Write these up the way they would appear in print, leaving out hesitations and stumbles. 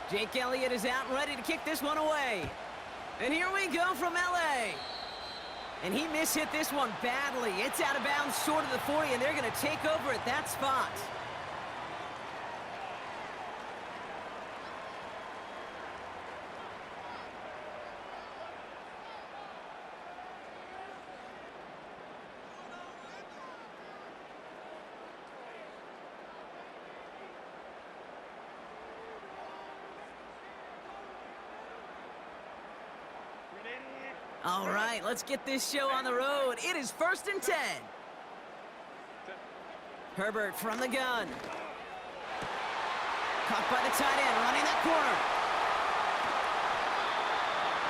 Jake Elliott is out and ready to kick this one away. And here we go from LA. And he mishit this one badly. It's out of bounds short of the 40, and they're going to take over at that spot. All right, let's get this show on the road. It is 1st and 10. Herbert from the gun. Caught by the tight end, running that corner.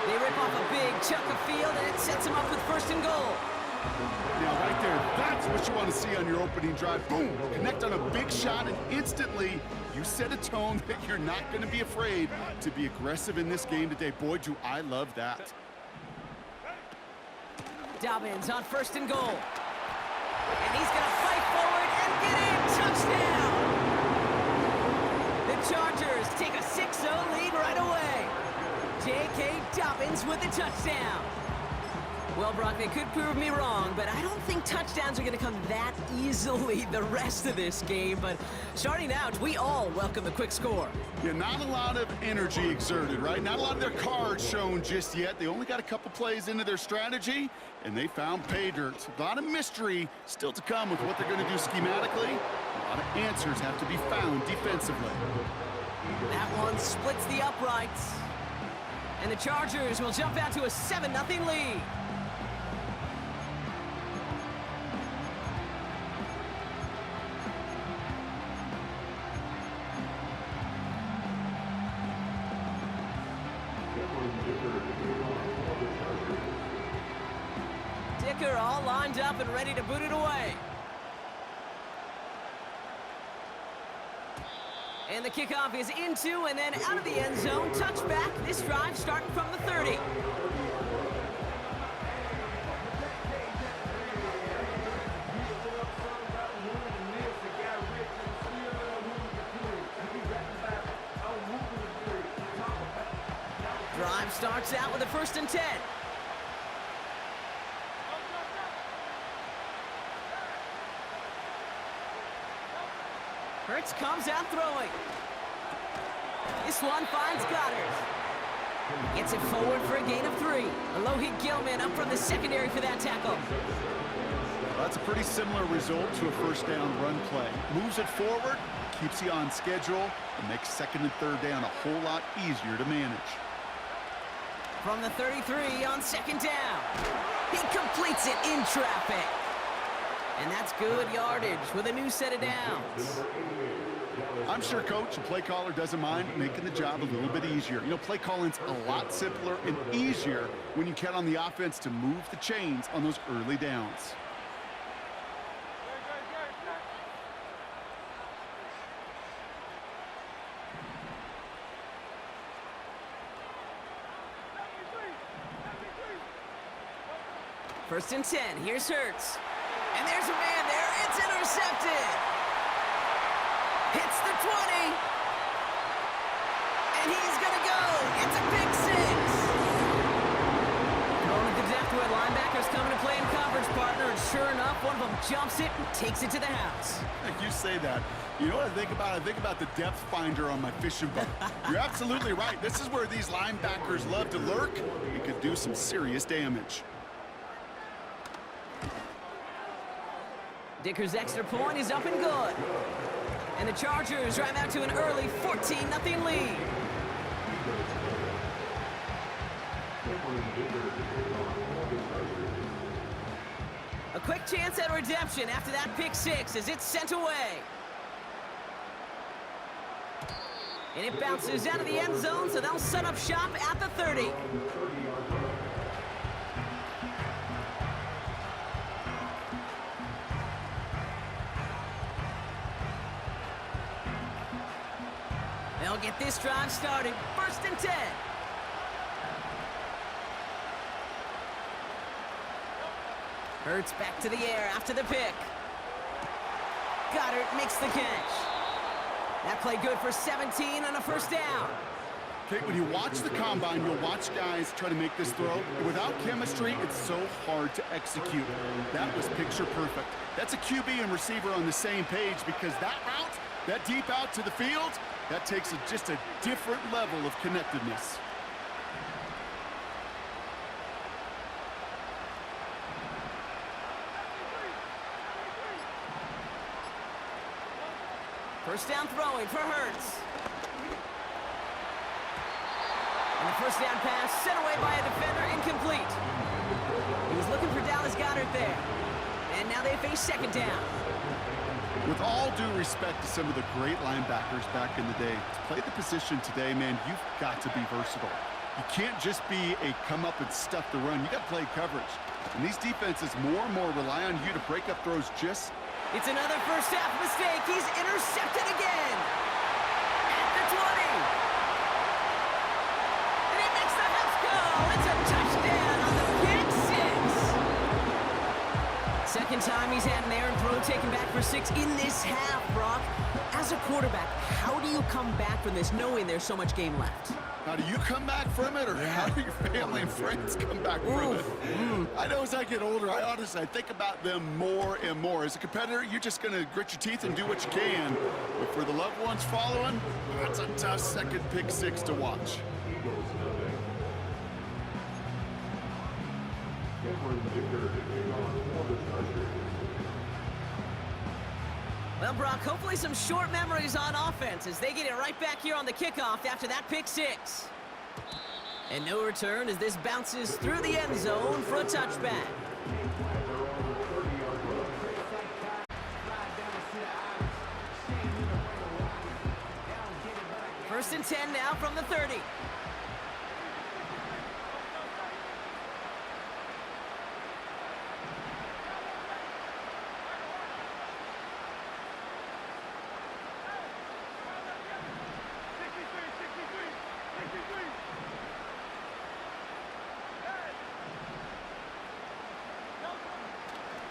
They rip off a big chunk of field, and it sets them up with 1st and goal. Now, right there, that's what you want to see on your opening drive. Boom! Connect on a big shot, and instantly, you set a tone that you're not going to be afraid to be aggressive in this game today. Boy, do I love that. Dobbins on 1st and goal. And he's going to fight forward and get in. Touchdown! The Chargers take a 6-0 lead right away. J.K. Dobbins with the touchdown. Well, Brock, they could prove me wrong, but I don't think touchdowns are going to come that easily the rest of this game. But starting out, we all welcome the quick score. Yeah, not a lot of energy exerted, right? Not a lot of their cards shown just yet. They only got a couple plays into their strategy, and they found pay dirt. A lot of mystery still to come with what they're going to do schematically. A lot of answers have to be found defensively. That one splits the uprights. And the Chargers will jump out to a 7-0 lead. Dicker all lined up and ready to boot it away. And the kickoff is into and then out of the end zone. Touchback. This drive starting from the 30. Drive starts out with a 1st and 10. Hurts comes out throwing. This one finds Goddard. Gets it forward for a gain of 3. Alohi Gilman up from the secondary for that tackle. Well, that's a pretty similar result to a 1st down run play. Moves it forward, keeps you on schedule, and makes 2nd and 3rd down a whole lot easier to manage. From the 33 on 2nd down. He completes it in traffic. And that's good yardage with a new set of downs. I'm sure coach and play caller doesn't mind making the job a little bit easier. You know, play calling's a lot simpler and easier when you count on the offense to move the chains on those early downs. First and 10, here's Hurts. And there's a man there, it's intercepted. Hits the 20. And he's gonna go, it's a big 6. Going to the depth where linebackers coming to play in coverage, partner, and sure enough, one of them jumps it and takes it to the house. You say that. You know what I think about? I think about the depth finder on my fishing boat. You're absolutely right. This is where these linebackers love to lurk. It could do some serious damage. Dicker's extra point is up and good. And the Chargers drive out to an early 14-0 lead. A quick chance at redemption after that pick 6 as it's sent away. And it bounces out of the end zone, so they'll set up shop at the 30. They'll get this drive started. 1st and 10. Hurts back to the air after the pick. Goddard makes the catch. That play good for 17 on a 1st down. Okay, when you watch the combine, you'll watch guys try to make this throw. Without chemistry, it's so hard to execute. That was picture perfect. That's a QB and receiver on the same page, because that route, that deep out to the field, that takes just a different level of connectedness. First down throwing for Hurts. And the 1st down pass sent away by a defender, incomplete. He was looking for Dallas Goedert there. And now they face 2nd down. With all due respect to some of the great linebackers back in the day, to play the position today, man, you've got to be versatile. You can't just be a come up and stuff the run. You got to play coverage. And these defenses more and more rely on you to break up throws just... It's another 1st half mistake. He's intercepted again. At the 20. And he makes the half goal. It's a touchdown on the pick 6. Second time he's had an errant throw taken back for 6 in this half, Brock. As a quarterback, how do you come back from this knowing there's so much game left? How do you come back from it, or how do your family and friends come back from it? I know as I get older, I think about them more and more. As a competitor, you're just going to grit your teeth and do what you can. But for the loved ones following, that's a tough second pick 6 to watch. Well, Brock, hopefully some short memories on offense as they get it right back here on the kickoff after that pick 6. And no return as this bounces through the end zone for a touchback. First and 10 now from the 30.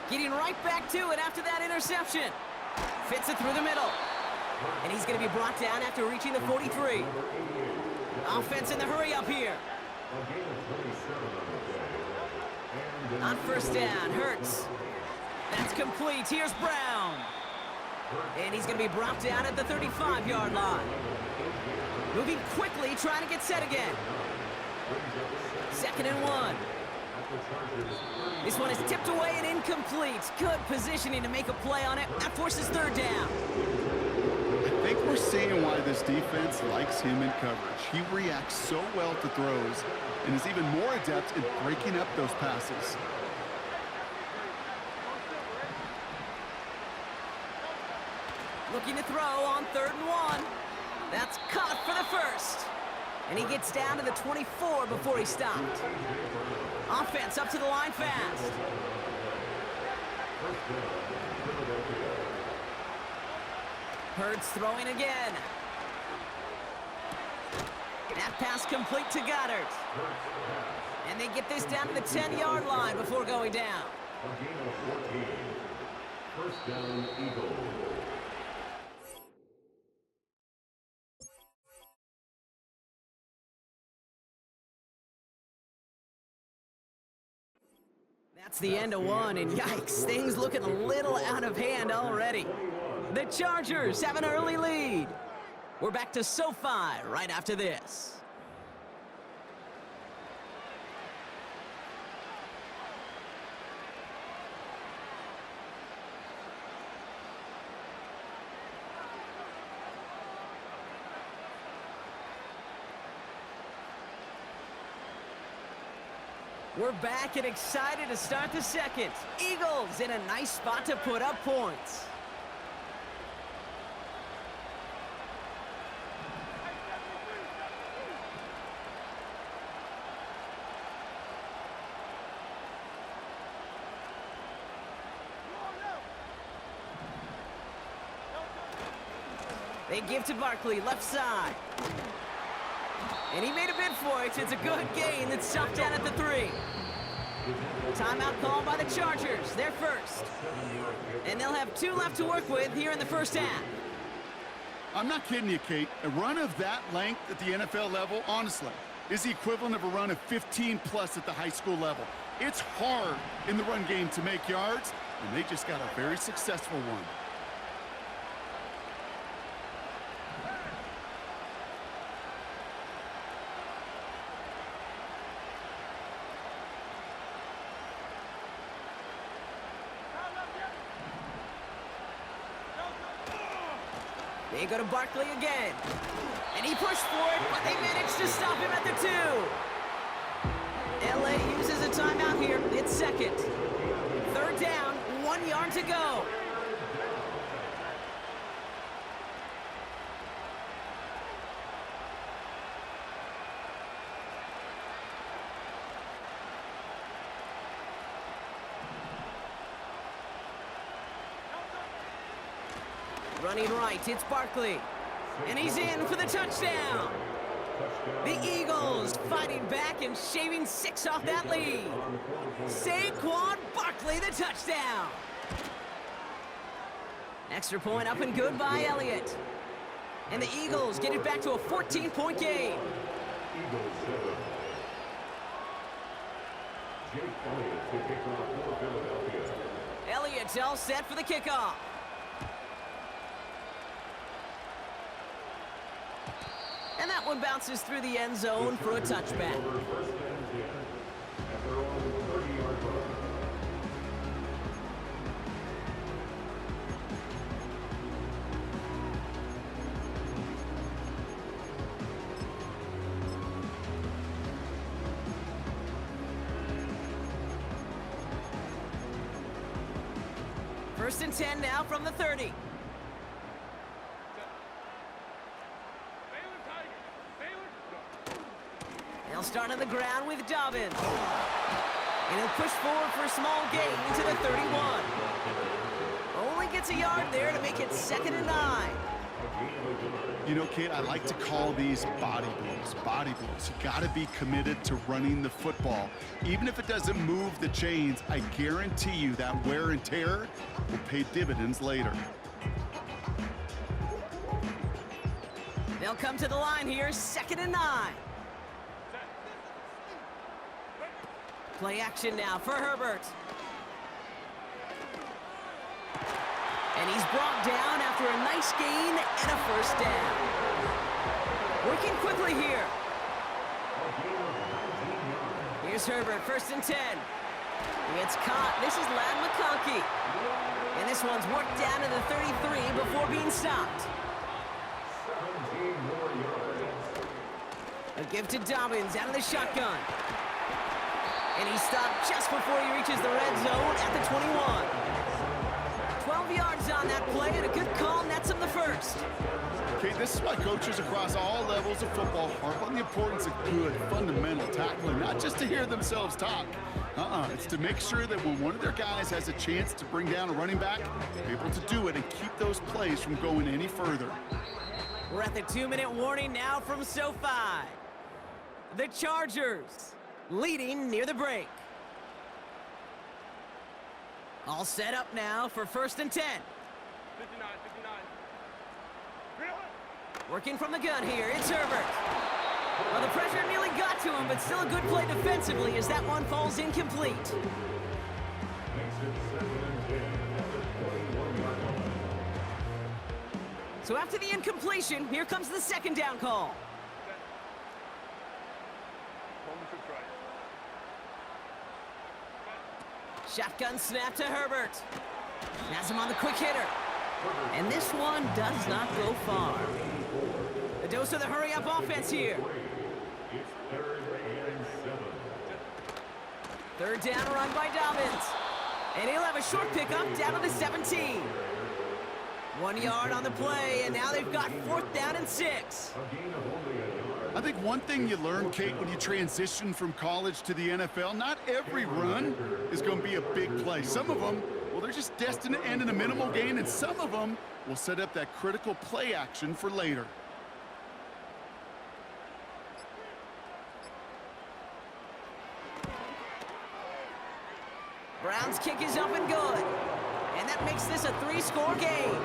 Getting right back to it after that interception. Fits it through the middle. And he's going to be brought down after reaching the 43. Offense in the hurry up here. On 1st down, Hurts. That's complete. Here's Brown. And he's going to be brought down at the 35-yard line. Moving quickly, trying to get set again. 2nd and 1. This one is tipped away and incomplete. Good positioning to make a play on it. That forces 3rd down. I think we're seeing why this defense likes him in coverage. He reacts so well to throws and is even more adept in breaking up those passes. Looking to throw on 3rd and 1. That's caught for the 1st. And he gets down to the 24 before he stopped. Offense up to the line fast. Hurts throwing again. That pass complete to Goddard. And they get this down to the 10-yard line before going down. A gain of 14. 1st down, Eagles. That's the end of one, and yikes, things looking a little out of hand already. The Chargers have an early lead. We're back to SoFi right after this. We're back and excited to start the second. Eagles in a nice spot to put up points. They give to Barkley, left side. And he made a bid for it. It's a good gain that's stopped down at the 3. Timeout called by the Chargers. They're first. And they'll have 2 left to work with here in the first half. I'm not kidding you, Kate. A run of that length at the NFL level, honestly, is the equivalent of a run of 15+ at the high school level. It's hard in the run game to make yards, and they just got a very successful one. They go to Barkley again. And he pushed for it, but they managed to stop him at the 2. LA uses a timeout here. It's second. 3rd down, 1 yard to go. Running right, it's Barkley. And he's in for the touchdown. The Eagles fighting back and shaving 6 off that lead. Saquon Barkley, the touchdown. Extra point up and good by Elliott. And the Eagles get it back to a 14-point game. Elliott's all set for the kickoff. And that one bounces through the end zone for a touchback. First and 10 now from the 30. They'll start on the ground with Dobbins. And he'll push forward for a small gain to the 31. Only gets a yard there to make it 2nd and 9. You know, Kate, I like to call these body blows. Body blows. You got to be committed to running the football. Even if it doesn't move the chains, I guarantee you that wear and tear will pay dividends later. They'll come to the line here, 2nd and 9. Play action now for Herbert. And he's brought down after a nice gain and a first down. Working quickly here. Here's Herbert, 1st and 10. It's caught. This is Lad McConkey. And this one's worked down to the 33 before being stopped. A give to Dobbins out of the shotgun. And he stopped just before he reaches the red zone at the 21. 12 yards on that play, and a good call nets him the first. Okay, this is why coaches across all levels of football harp on the importance of good, fundamental tackling, not just to hear themselves talk. It's to make sure that when one of their guys has a chance to bring down a running back, they're able to do it and keep those plays from going any further. We're at the 2-minute warning now from SoFi. The Chargers leading near the break. All set up now for 1st and 10. 59. Working from the gun here, it's Herbert. Well, the pressure nearly got to him, but still a good play defensively as that one falls incomplete. So after the incompletion, here comes the 2nd down call. Shotgun snap to Herbert. Has him on the quick hitter. And this one does not go far. A dose of the hurry-up offense here. 3rd down run by Dobbins. And he'll have a short pickup down to the 17. 1 yard on the play, and now they've got 4th down and 6. I think one thing you learn, Kate, when you transition from college to the NFL, not every run is going to be a big play. Some of them well, they're just destined to end in a minimal gain, and some of them will set up that critical play action for later. Brown's kick is up and good. And that makes this a 3-score game.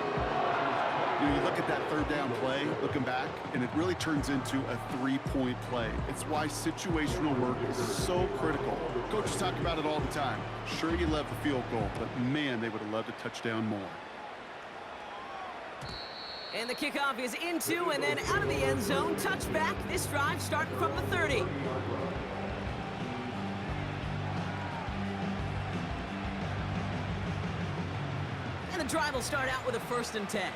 You look at that third down play, looking back, and it really turns into a 3-point play. It's why situational work is so critical. Coaches talk about it all the time. Sure, you love the field goal, but man, they would have loved a touchdown more. And the kickoff is into and then out of the end zone. Touchback. This drive starting from the 30. And the drive will start out with a 1st and 10.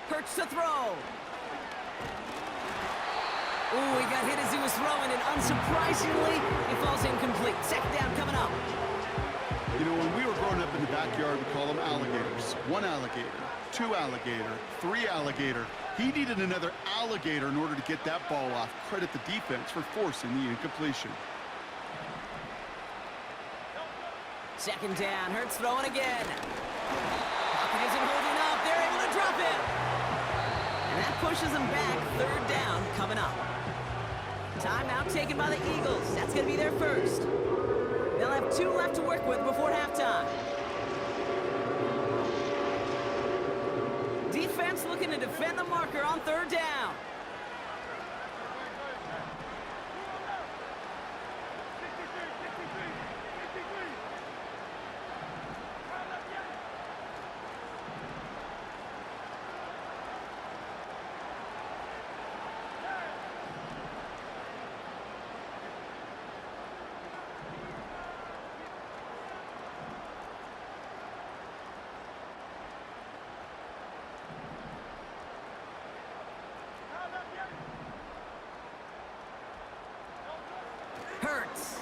Hurts to throw. Ooh, he got hit as he was throwing, and unsurprisingly, it falls incomplete. 2nd down coming up. You know, when we were growing up in the backyard, we call them alligators. 1 alligator, 2 alligator, 3 alligator. He needed another alligator in order to get that ball off. Credit the defense for forcing the incompletion. 2nd down, Hurts throwing again. Pocket isn't holding up. They're able to drop it. And that pushes them back. 3rd down coming up. Timeout taken by the Eagles. That's going to be their first. They'll have 2 left to work with before halftime. Defense looking to defend the marker on 3rd down. Hurts.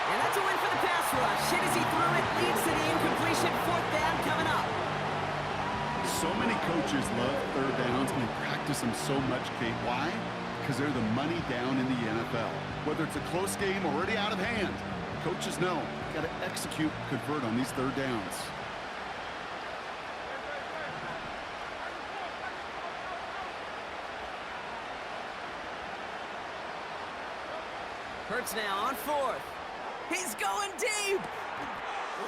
And that's a win for the pass rush. Hit as he threw it, leads to the incompletion. 4th down coming up. So many coaches love 3rd downs and they practice them so much, Kate. Why? Because they're the money down in the NFL. Whether it's a close game or already out of hand, coaches know got to execute, convert on these 3rd downs. Hurts now on 4th. He's going deep.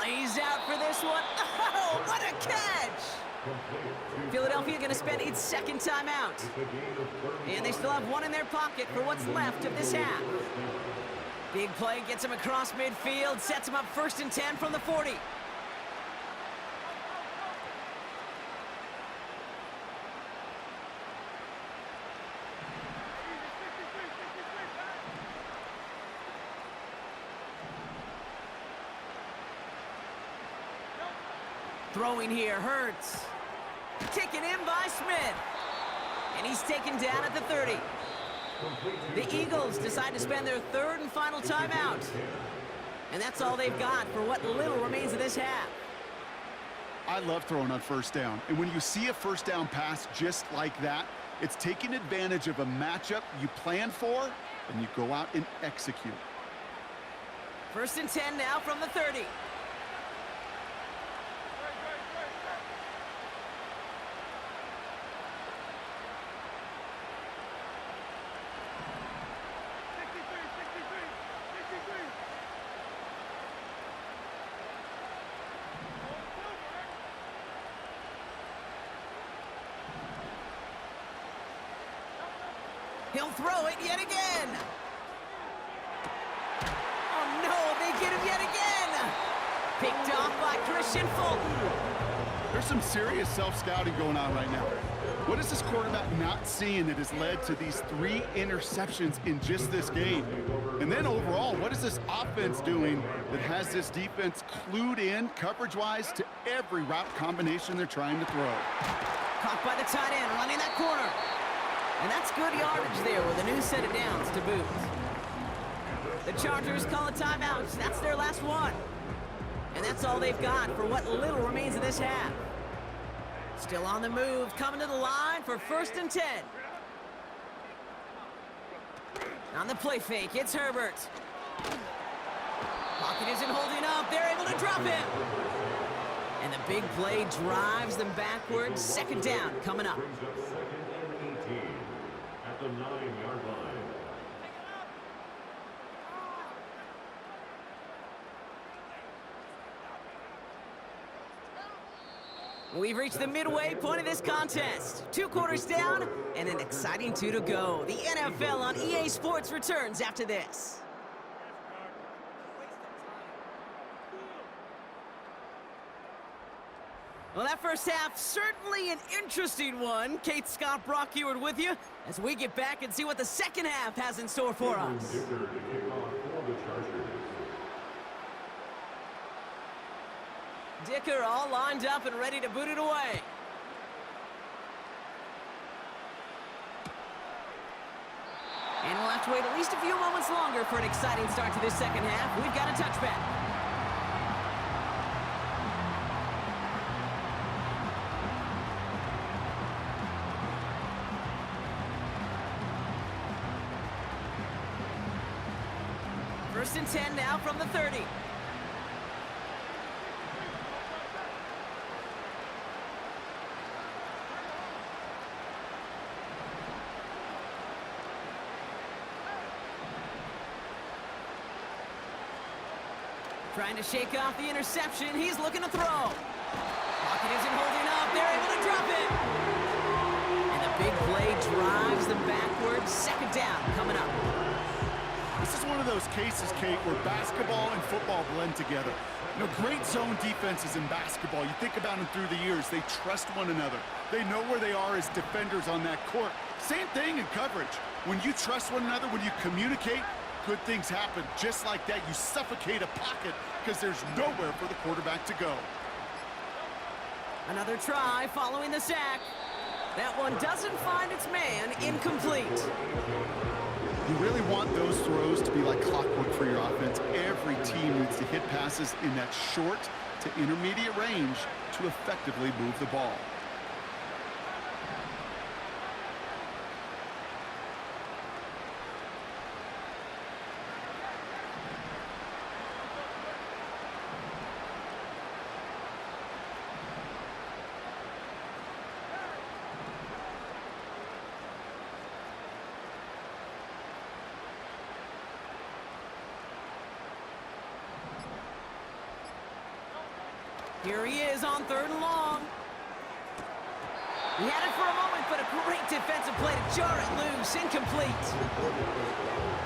Lays out for this one. Oh, what a catch! Philadelphia going to spend its 2nd timeout. And they still have 1 in their pocket for what's left of this half. Big play gets him across midfield, sets him up 1st and 10 from the 40. Throwing here, Hurts. Taken in by Smith. And he's taken down at the 30. The Eagles decide to spend their 3rd and final timeout. And that's all they've got for what little remains of this half. I love throwing on 1st down. And when you see a 1st down pass just like that, it's taking advantage of a matchup you plan for, and you go out and execute. 1st and 10 now from the 30. He'll throw it yet again. Oh, no, they get him yet again. Picked off by Christian Fulton. There's some serious self-scouting going on right now. What is this quarterback not seeing that has led to these 3 interceptions in just this game? And then overall, what is this offense doing that has this defense clued in coverage-wise to every route combination they're trying to throw? Caught by the tight end, running that corner. And that's good yardage there with a new set of downs to boot. The Chargers call a timeout. That's their last one. And that's all they've got for what little remains of this half. Still on the move, coming to the line for 1st and 10. On the play fake, it's Herbert. Pocket isn't holding up. They're able to drop him. And the big play drives them backwards. 2nd down coming up. Brings up 2nd and 18 at the 9-yard line. We've reached the midway point of this contest. 2 quarters down and an exciting 2 to go. The NFL on EA Sports returns after this. Well, that first half, certainly an interesting one. Kate, Scott, Brock Eward with you as we get back and see what the second half has in store for us. Dicker all lined up and ready to boot it away. And we'll have to wait at least a few moments longer for an exciting start to this second half. We've got a touchback. First and 10 now from the 30. Trying to shake off the interception. He's looking to throw. Pocket isn't holding up. They're able to drop it. And the big play drives them backwards. 2nd down coming up. This is one of those cases, Kate, where basketball and football blend together. You know, great zone defenses in basketball. You think about them through the years. They trust one another. They know where they are as defenders on that court. Same thing in coverage. When you trust one another, when you communicate, good things happen. Just like that, you suffocate a pocket because there's nowhere for the quarterback to go. Another try following the sack. That one doesn't find its man. Incomplete. You really want those throws to be like clockwork for your offense. Every team needs to hit passes in that short to intermediate range to effectively move the ball. Here he is on 3rd and long. He had it for a moment, but a great defensive play to jar it loose. Incomplete.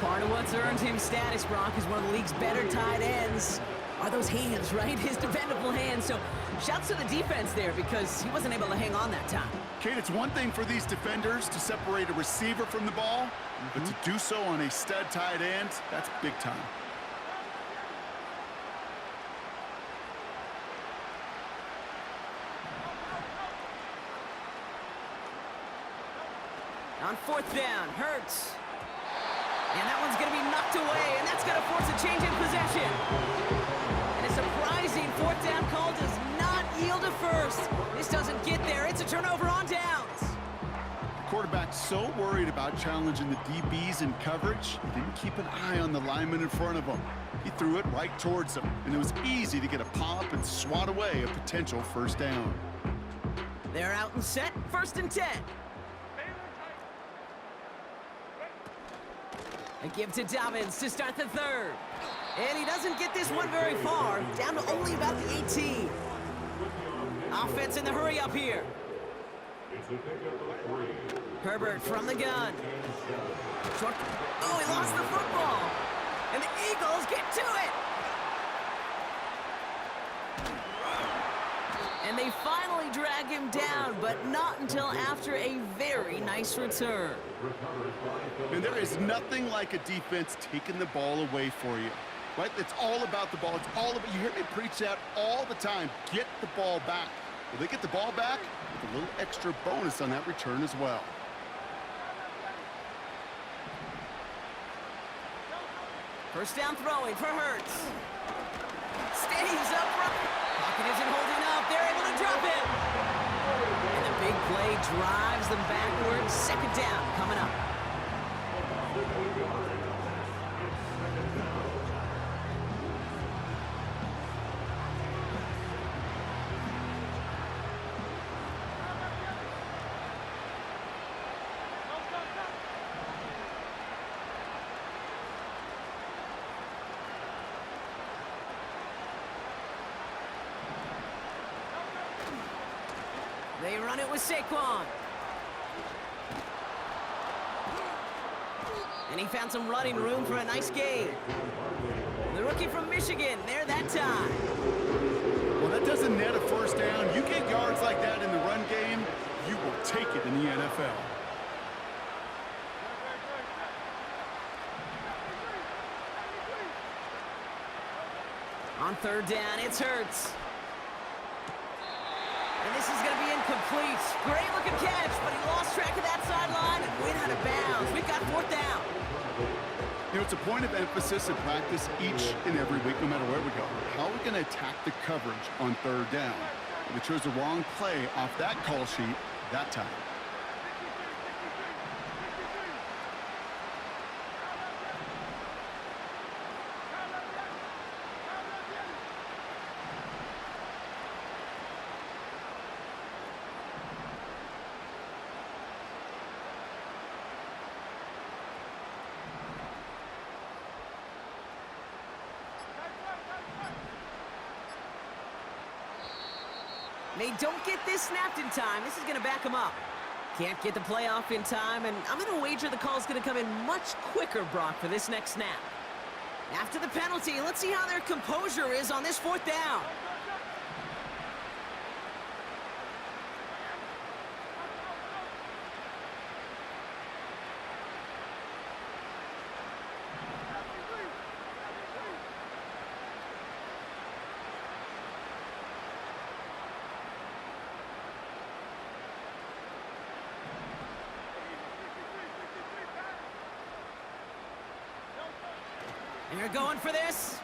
Part of what's earned him status, Brock, is one of the league's better tight ends. Are those hands, right? His dependable hands. So shouts to the defense there because he wasn't able to hang on that time. Kate, it's one thing for these defenders to separate a receiver from the ball, but to do so on a stud tight end, that's big time. On 4th down, Hurts. And that one's going to be knocked away, and that's going to force a change in possession. And a surprising 4th down call does not yield a first. This doesn't get there. It's a turnover on downs. The quarterback's so worried about challenging the DBs in coverage, he didn't keep an eye on the lineman in front of him. He threw it right towards him, and it was easy to get a pop and swat away a potential 1st down. They're out and set, 1st and 10. A give to Dobbins to start the 3rd. And he doesn't get this one very far, down to only about the 18. Offense in the hurry up here. Herbert from the gun. Short. Oh, he lost the football. And the Eagles get to it. And they finally drag him down, but not until after a very nice return. And there is nothing like a defense taking the ball away for you, right? It's all about the ball. It's all about, you hear me preach that all the time. Get the ball back. Well, they get the ball back with a little extra bonus on that return as well. First down throwing for Hurts. Stays upright. Pocket isn't holding up. They're able to drop it. And the big play drives them backwards. Second down coming up. They run it with Saquon. And he found some running room for a nice gain. The rookie from Michigan, there that time. Well, that doesn't net a first down. You get yards like that in the run game, you will take it in the NFL. On third down, it's Hurts. And this is going to be incomplete. Great looking catch, but he lost track of that sideline and went out of bounds. We've got fourth down. You know, it's a point of emphasis in practice each and every week, no matter where we go. How are we going to attack the coverage on third down? We chose the wrong play off that call sheet that time. They don't get this snapped in time. This is going to back them up. Can't get the play off in time, and I'm going to wager the call's going to come in much quicker, Brock, for this next snap. After the penalty, let's see how their composure is on this fourth down. And they're going for this.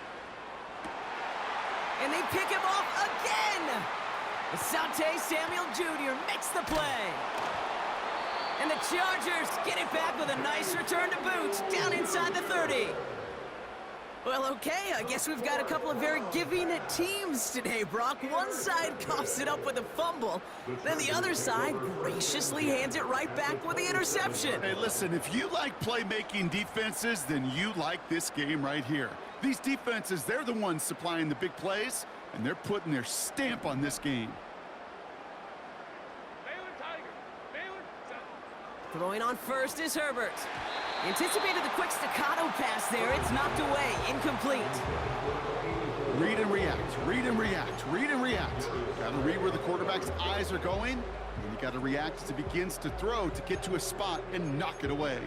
And they pick him off again. Asante Samuel Jr. makes the play. And the Chargers get it back with a nice return to boot down inside the 30. Well, okay, I guess we've got a couple of very giving teams today, Brock. One side coughs it up with a fumble, then the other side graciously hands it right back with the interception. Hey, listen, if you like playmaking defenses, then you like this game right here. These defenses, they're the ones supplying the big plays, and they're putting their stamp on this game. Throwing on first is Herbert. Anticipated the quick staccato pass there. It's knocked away. Incomplete. Read and react, read and react, read and react. Got to read where the quarterback's eyes are going, and you got to react as he begins to throw to get to a spot and knock it away.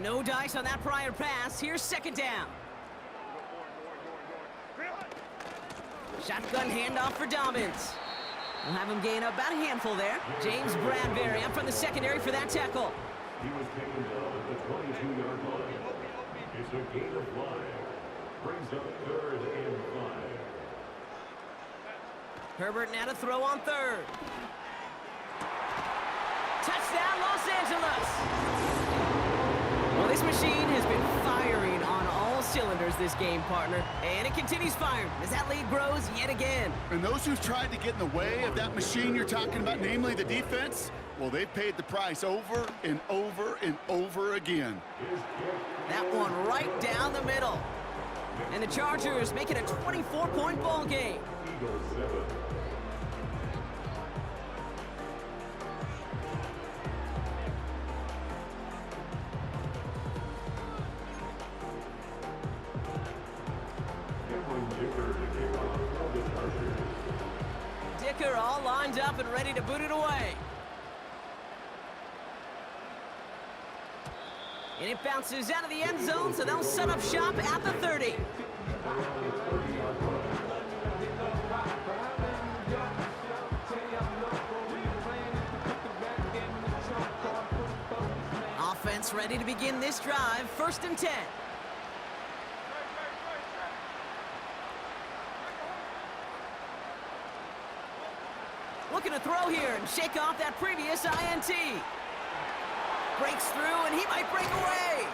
No dice on that prior pass. Here's second down. Shotgun handoff for Dobbins. We'll have him gain about a handful there. James Bradbury up from the secondary for that tackle. He was taken down at the 22-yard line. It's a gain of 5. Brings up third and 5. Herbert now to throw on third. Touchdown, Los Angeles. Well, this machine has been firing on all cylinders this game, partner. And it continues firing as that lead grows yet again. And those who've tried to get in the way of that machine you're talking about, namely the defense, well, they've paid the price over and over and over again. That one right down the middle. And the Chargers make it a 24-point ball game. Eagles 7. Dicker all lined up and ready to boot it away. And it bounces out of the end zone, so they'll set up shop at the 30. offense ready to begin this drive. 1st and 10. Looking to throw here and shake off that previous INT. Breaks through, and he might break away.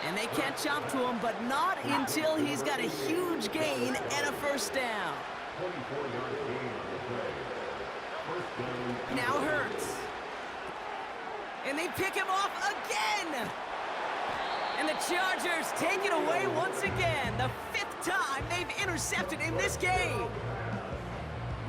And they catch up to him, but not until he's got a huge gain and a 1st down. 24-yard gain on the play. 1st down. Now Hurts. And they pick him off again. And the Chargers take it away once again. The 5th time they've intercepted in this game.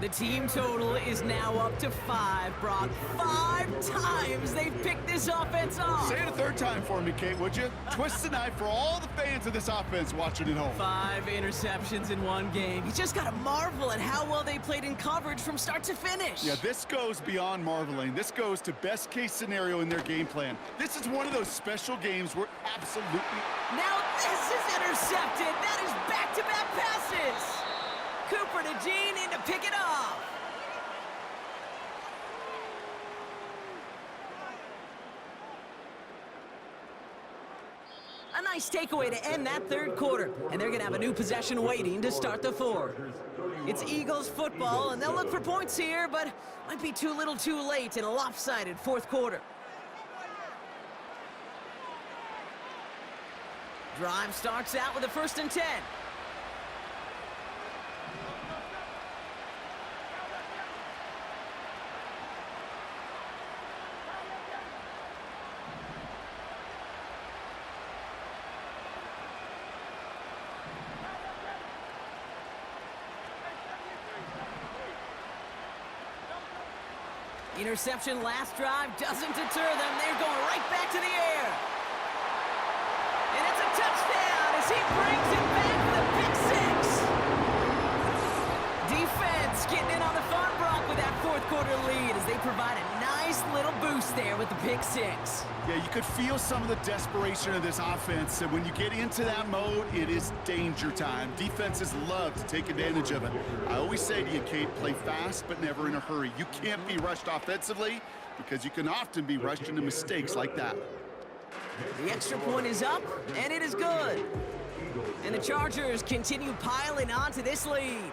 The team total is now up to 5, Brock. 5 times they've picked this offense off. Say it a 3rd time for me, Kate, would you? Twist the knife for all the fans of this offense watching at home. 5 interceptions in one game. You just got to marvel at how well they played in coverage from start to finish. Yeah, this goes beyond marveling. This goes to best case scenario in their game plan. This is one of those special games where absolutely... Now this is intercepted. That is back-to-back passes. Cooper to Gene in to pick it off. A nice takeaway to end that 3rd quarter, and they're going to have a new possession waiting to start the 4th. It's Eagles football, and they'll look for points here, but might be too little too late in a lopsided 4th quarter. Drive starts out with a 1st and 10. Interception last drive doesn't deter them. They're going right back to the air. And it's a touchdown as he brings it back for the pick 6. Defense getting in on the fun, Brock, with that 4th quarter lead as they provide a nice little boost there with the pick 6. Yeah, you could feel some of the desperation of this offense, and when you get into that mode, it is danger time. Defenses love to take advantage of it. I always say to you, Kate, play fast but never in a hurry. You can't be rushed offensively because you can often be rushed into mistakes like that. The extra point is up, and it is good. And the Chargers continue piling onto this lead.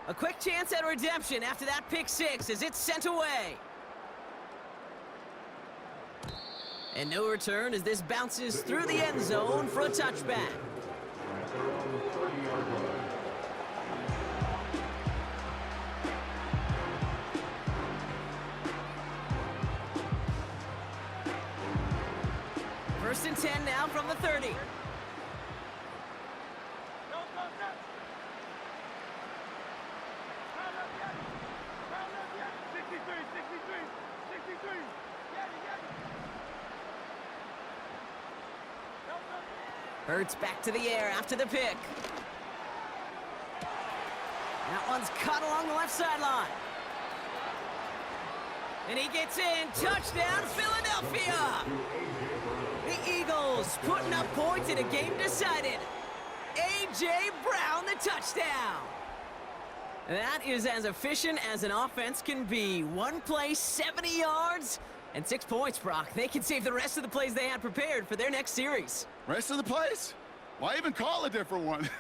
A quick chance at redemption after that pick 6 as it's sent away. And no return as this bounces through the end zone for a touchback. First and 10 now from the 30. Hurts back to the air after the pick. That one's cut along the left sideline. And he gets in. Touchdown, Philadelphia! The Eagles putting up points in a game decided. A.J. Brown, the touchdown. That is as efficient as an offense can be. One play, 70 yards, and 6 points, Brock. They can save the rest of the plays they had prepared for their next series. Rest of the plays? Why even call a different one?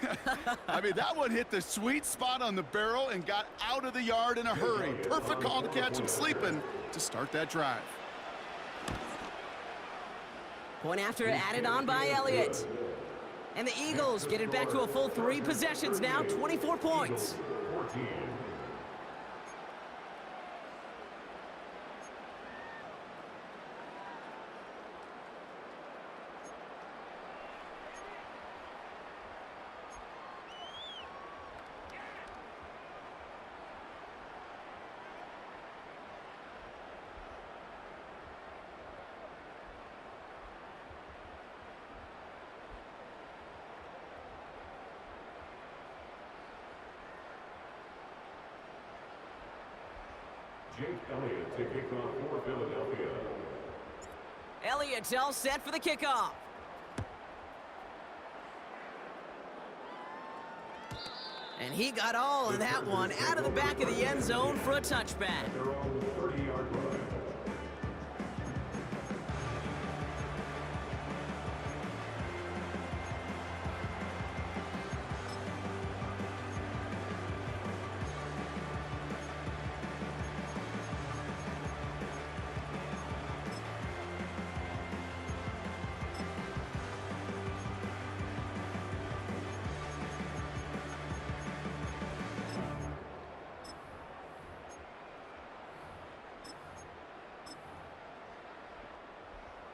I mean, that one hit the sweet spot on the barrel and got out of the yard in a hurry. Perfect call to catch him sleeping to start that drive. Point after added on by Elliott. And the Eagles get it back to a full 3 possessions now, 24 points. 14. Jake Elliott to kick off for Philadelphia. Elliott's all set for the kickoff. And he got all of that one out of the back of the end zone for a touchback. They're on the 30-yard line.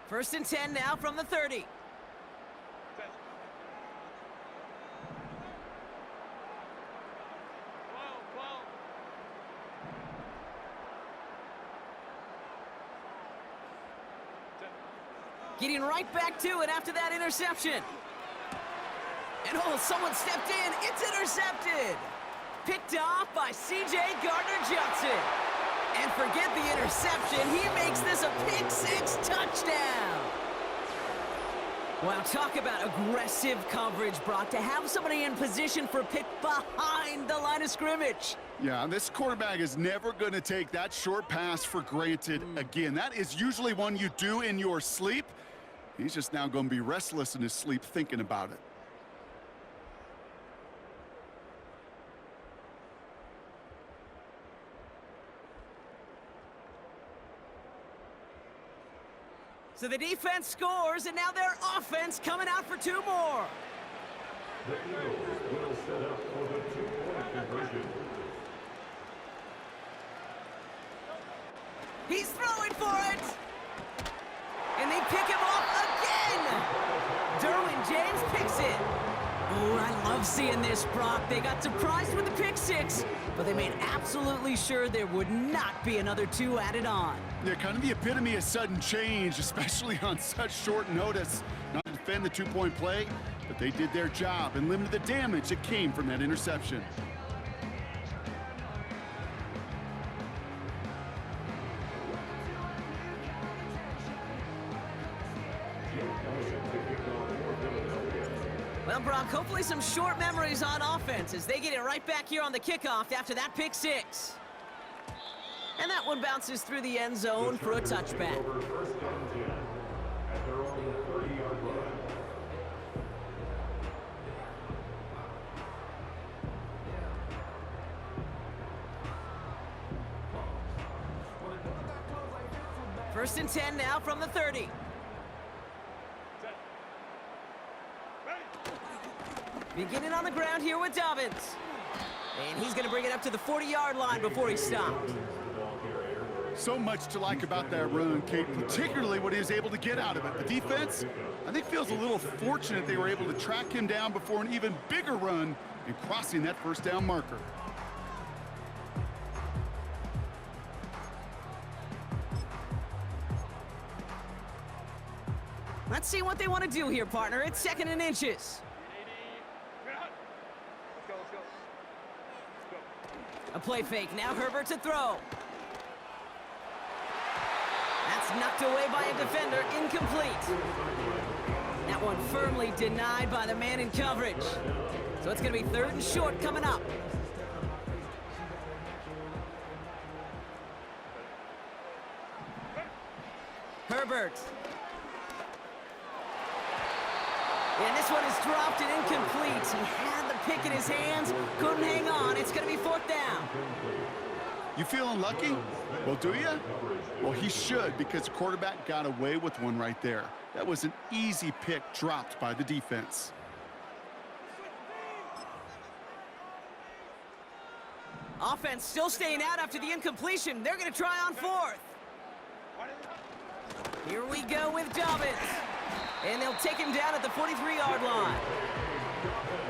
First and 10 now from the 30. Getting right back to it after that interception. And oh, someone stepped in. It's intercepted. Picked off by C.J. Gardner-Johnson. And forget the interception, he makes this a pick-6 touchdown. Wow, talk about aggressive coverage, Brock, to have somebody in position for a pick behind the line of scrimmage. Yeah, this quarterback is never going to take that short pass for granted again. That is usually one you do in your sleep. He's just now going to be restless in his sleep thinking about it. So the defense scores, and now their offense coming out for two more. The Eagles will set up for the two-point conversion. He's throwing for it. And they pick him off again. Derwin James picks it. Oh, I love seeing this, Brock. They got surprised with the pick-6, but they made absolutely sure there would not be another two added on. Yeah, kind of the epitome of sudden change, especially on such short notice. Not to defend the two-point play, but they did their job and limited the damage that came from that interception. Well, Brock, hopefully some short memories on offense as they get it right back here on the kickoff after that pick-6. And that one bounces through the end zone for a touchback. First and 10 at their own 30-yard line. First and 10 now from the 30. Beginning on the ground here with Dobbins. And he's going to bring it up to the 40-yard line before he stops. So much to like about that run, Kate, particularly what he was able to get out of it. The defense, I think, feels a little fortunate they were able to track him down before an even bigger run and crossing that first down marker. Let's see what they want to do here, partner. It's 2nd and inches. A play fake. Now Herbert to throw. That's knocked away by a defender. Incomplete. That one firmly denied by the man in coverage. So it's going to be 3rd and short coming up. Herbert. And this one is dropped and incomplete. He had the pick in his hands, couldn't hang on. It's going to be 4th down. You feeling lucky? Well, do you? Well, he should, because the quarterback got away with one right there. That was an easy pick dropped by the defense. Offense still staying out after the incompletion. They're going to try on 4th. Here we go with Dobbins. And they'll take him down at the 43-yard line.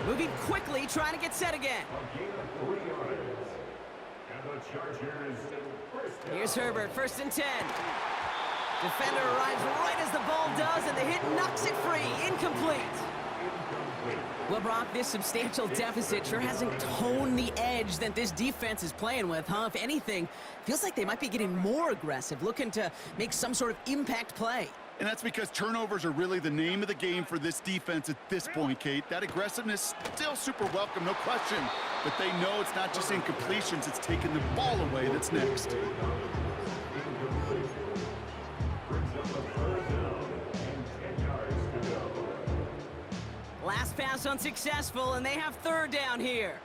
Moving quickly, trying to get set again. Here's Herbert, 1st and 10. Defender arrives right as the ball does, and the hit knocks it free. Incomplete. Well, Brock, this substantial deficit sure hasn't toned the edge that this defense is playing with, huh? If anything, feels like they might be getting more aggressive, looking to make some sort of impact play. And that's because turnovers are really the name of the game for this defense at this point, Kate. That aggressiveness still super welcome, no question. But they know it's not just incompletions, it's taking the ball away that's next. Last pass unsuccessful, and they have third down here.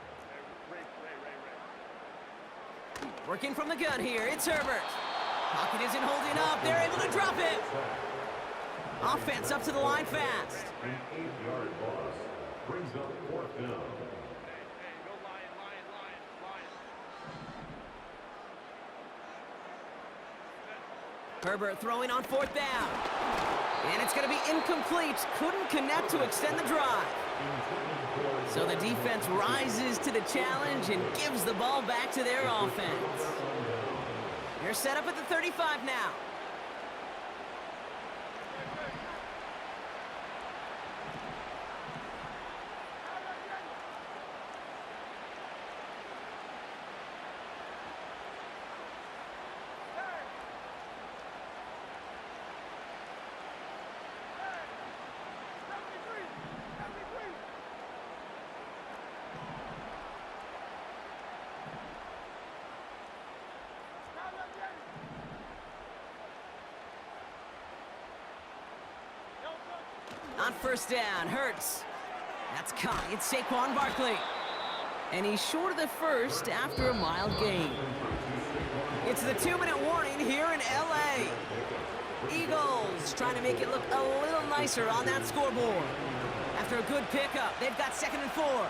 Working from the gun here, it's Herbert. Pocket isn't holding up, they're able to drop it. Offense up to the line fast. An 8-yard loss brings up fourth down. Herbert throwing on fourth down. And it's going to be incomplete. Couldn't connect to extend the drive. So the defense rises to the challenge and gives the ball back to their offense. They're set up at the 35 now. On first down, Hurts. That's caught. It's Saquon Barkley. And he's short of the first after a mild gain. It's the 2-minute warning here in L.A. Eagles trying to make it look a little nicer on that scoreboard. After a good pickup, they've got 2nd and 4.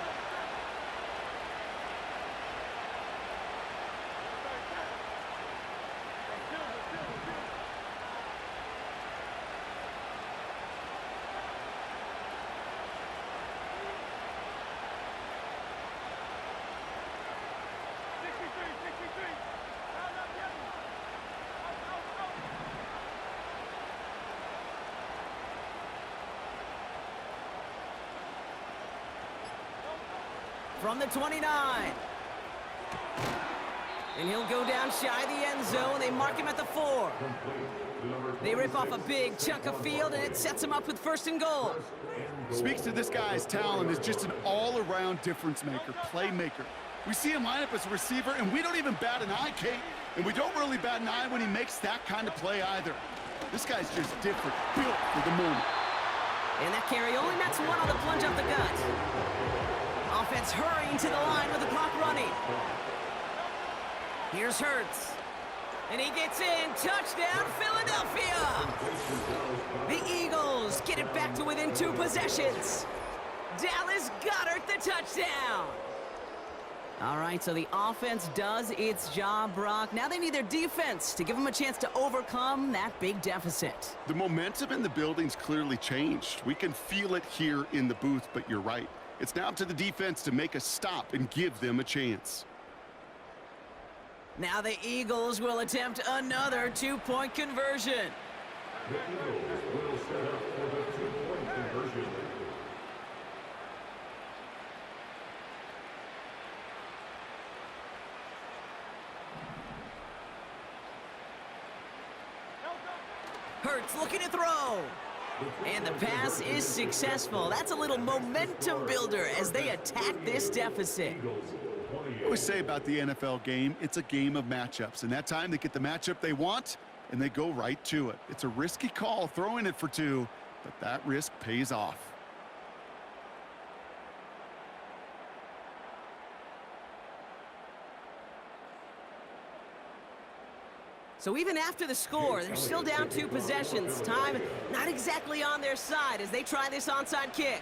From the 29. And he'll go down shy of the end zone. They mark him at the 4. They rip off a big chunk of field, and it sets him up with 1st and goal. Speaks to this guy's talent as just an all-around difference maker, playmaker. We see him line up as a receiver, and we don't even bat an eye, Kate. And we don't really bat an eye when he makes that kind of play either. This guy's just different, built for the moment. And that carry only nets one on the plunge up the gut. Offense hurrying to the line with the clock running. Here's Hurts. And he gets in. Touchdown, Philadelphia! The Eagles get it back to within 2 possessions. Dallas Goedert the touchdown. All right, so the offense does its job, Brock. Now they need their defense to give them a chance to overcome that big deficit. The momentum in the building's clearly changed. We can feel it here in the booth, but you're right. It's now up to the defense to make a stop and give them a chance. Now the Eagles will attempt another 2-point conversion. The Eagles will set up for the 2-point conversion. Hurts looking to throw. And the pass is successful. That's a little momentum builder as they attack this deficit. I always say about the NFL game, it's a game of matchups. And that time they get the matchup they want, and they go right to it. It's a risky call throwing it for 2, but that risk pays off. So even after the score, they're still down 2 possessions. Time not exactly on their side as they try this onside kick.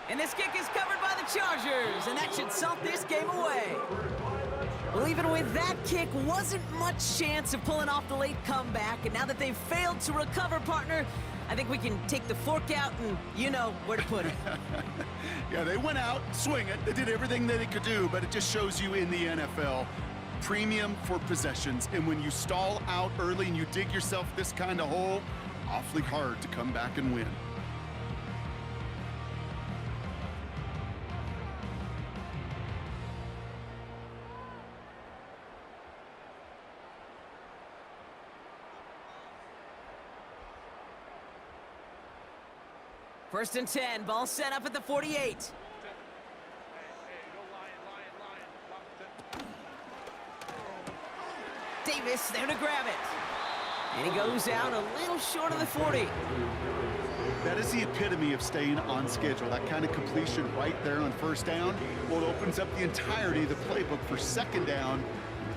And this kick is covered by the Chargers, and that should salt this game away. Well, even with that kick, wasn't much chance of pulling off the late comeback. And now that they've failed to recover, partner, I think we can take the fork out and you know where to put it. Yeah, they went out, swing it. They did everything that they could do, but it just shows you in the NFL, premium for possessions. And when you stall out early and you dig yourself this kind of hole, awfully hard to come back and win. First and 10, ball set up at the 48. Davis there to grab it. And he goes out a little short of the 40. That is the epitome of staying on schedule. That kind of completion right there on first down. Well, it opens up the entirety of the playbook for second down.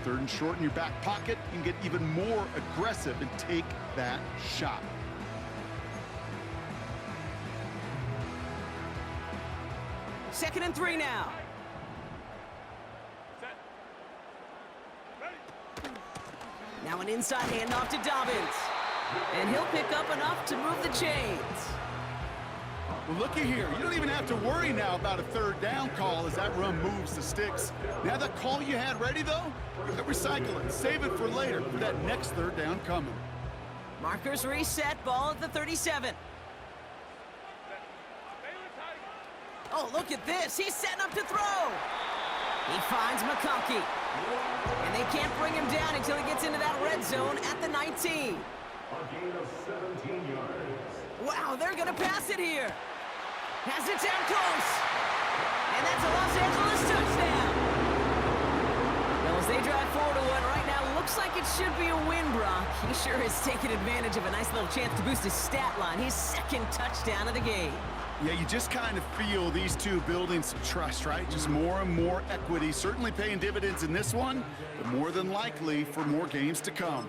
Third and short in your back pocket, you can get even more aggressive and take that shot. Second and 3 now. Now an inside handoff to Dobbins. And he'll pick up enough to move the chains. Well, looky here. You don't even have to worry now about a third down call as that run moves the sticks. Now that call you had ready, though, you can recycle it. Save it for later for that next third down coming. Markers reset, ball at the 37. Oh, look at this. He's setting up to throw. He finds McConkey. And they can't bring him down until he gets into that red zone at the 19. A gain of 17 yards. Wow, they're going to pass it here. Has it down close. And that's a Los Angeles touchdown. Well, as they drive forward to what right now looks like it should be a win, Brock. He sure has taken advantage of a nice little chance to boost his stat line. His second touchdown of the game. Yeah, you just kind of feel these two building some trust, right? Just more and more equity, certainly paying dividends in this one, but more than likely for more games to come.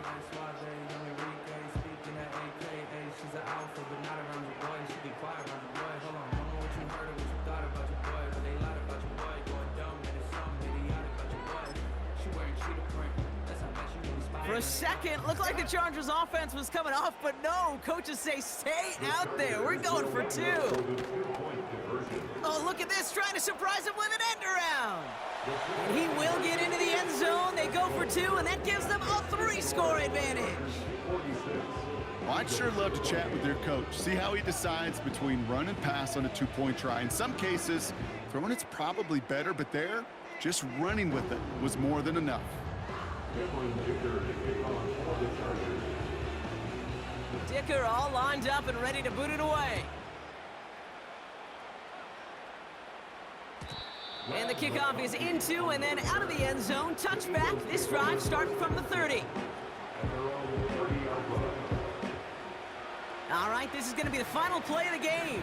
For a second, looked like the Chargers offense was coming off, but no, coaches say stay out there. We're going for 2. Oh, look at this, trying to surprise him with an end around. And he will get into the end zone. They go for 2, and that gives them a 3-score advantage. Well, I'd sure love to chat with their coach, see how he decides between run and pass on a 2-point try. In some cases, throwing it's probably better, but there, just running with it was more than enough. Dicker all lined up and ready to boot it away. And the kickoff is into and then out of the end zone. Touchback. This drive starting from the 30. All right, this is going to be the final play of the game.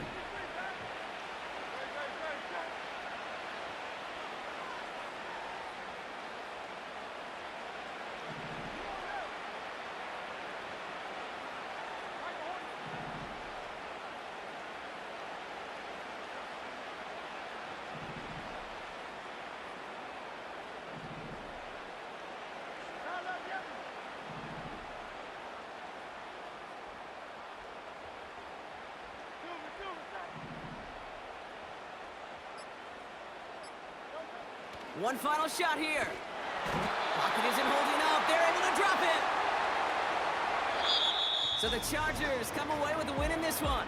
One final shot here. Pocket isn't holding up. They're able to drop it. So the Chargers come away with a win in this one.